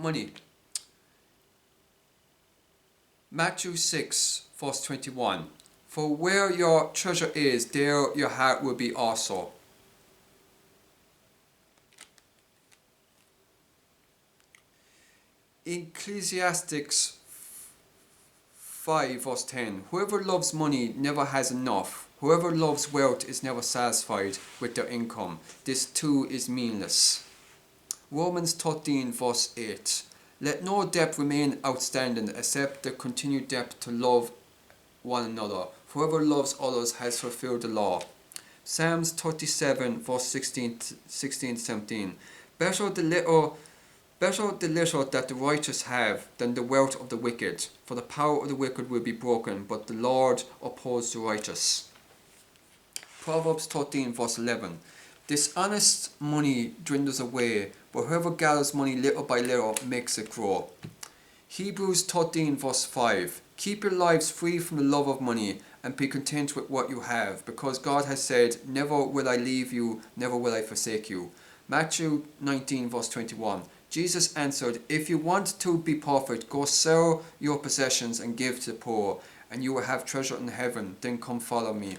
money. Matthew 6 verse 21. For where your treasure is, there your heart will be also. Ecclesiastes 5 verse 10. Whoever loves money never has enough. Whoever loves wealth is never satisfied with their income. This too is meaningless. Romans 13 verse 8. Let no debt remain outstanding except the continued debt to love one another. Whoever loves others has fulfilled the law. Psalms 37 verse 16-17. Better the little that the righteous have than the wealth of the wicked. For the power of the wicked will be broken, but the Lord upholds the righteous. Proverbs 13 verse 11. Dishonest money dwindles away, but whoever gathers money little by little makes it grow. Hebrews 13 verse 5. Keep your lives free from the love of money and be content with what you have, because God has said, never will I leave you, never will I forsake you. Matthew 19 verse 21. Jesus answered, if you want to be perfect, go sell your possessions and give to the poor, and you will have treasure in heaven. Then come follow me.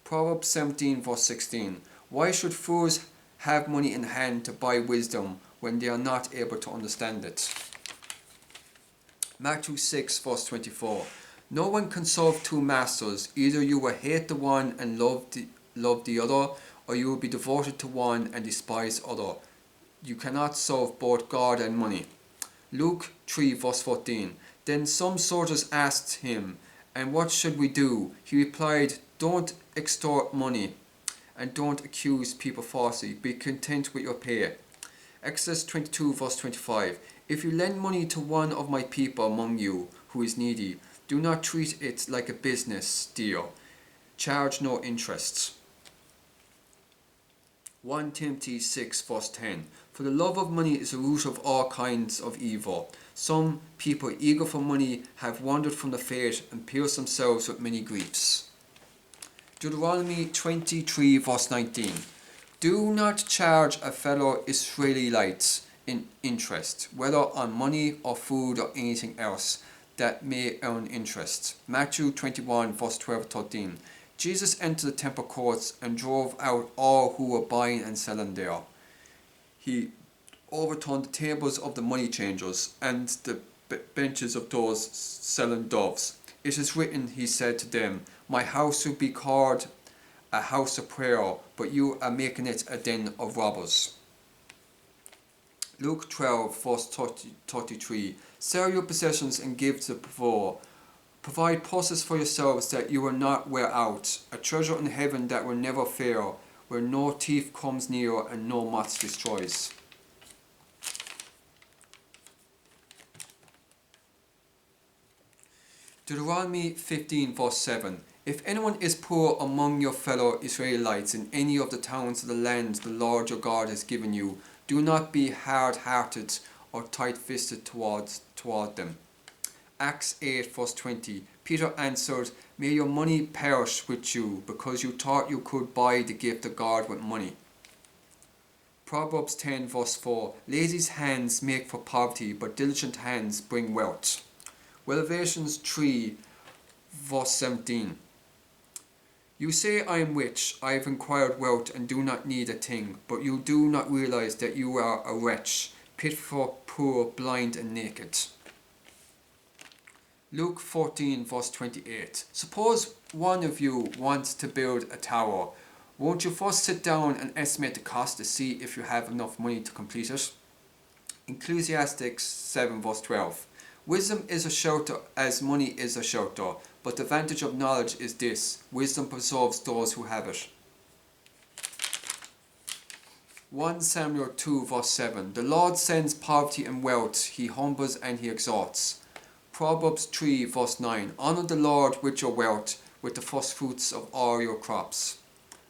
Proverbs 17 verse 16. Why should fools have money in hand to buy wisdom when they are not able to understand it? Matthew 6 verse 24. No one can serve two masters. Either you will hate the one and love the other, or you will be devoted to one and despise other. You cannot serve both God and money. Luke 3 verse 14. Then some soldiers asked him, and what should we do? He replied, don't extort money and don't accuse people falsely. Be content with your pay. Exodus 22 verse 25. If you lend money to one of my people among you who is needy, do not treat it like a business deal. Charge no interest. 1 Timothy 6 verse 10. For the love of money is the root of all kinds of evil. Some people eager for money have wandered from the faith and pierced themselves with many griefs. Deuteronomy 23 verse 19. Do not charge a fellow Israelite in interest, whether on money or food or anything else that may earn interest. Matthew 21 verse 12-13. Jesus entered the temple courts and drove out all who were buying and selling there. He overturned the tables of the money changers and the benches of those selling doves. It is written, he said to them, my house will be called a house of prayer, but you are making it a den of robbers. Luke 12 verse 33. Sell your possessions and give to the poor. Provide purses for yourselves that you will not wear out, a treasure in heaven that will never fail, where no thief comes near and no moth destroys. Deuteronomy 15 verse 7. If anyone is poor among your fellow Israelites in any of the towns of the land the Lord your God has given you, do not be hard-hearted or tight-fisted toward them. Acts 8 verse 20. Peter answered, may your money perish with you, because you thought you could buy the gift of God with money. Proverbs 10 verse 4. Lazy hands make for poverty, but diligent hands bring wealth. Revelations 3 verse 17. You say, I am rich, I have acquired wealth and do not need a thing, but you do not realize that you are a wretch, pitiful, poor, blind and naked. Luke 14 verse 28. Suppose one of you wants to build a tower. Won't you first sit down and estimate the cost to see if you have enough money to complete it? Ecclesiastes 7 verse 12. Wisdom is a shelter as money is a shelter, but the advantage of knowledge is this: wisdom preserves those who have it. 1 Samuel 2 verse 7. The Lord sends poverty and wealth, he humbles and he exalts. Proverbs 3 verse 9. Honor the Lord with your wealth, with the first fruits of all your crops.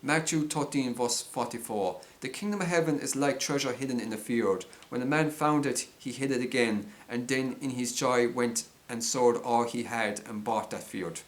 Matthew 13 verse 44. The kingdom of heaven is like treasure hidden in the field. When a man found it, he hid it again, and then in his joy went and sold all he had and bought that field.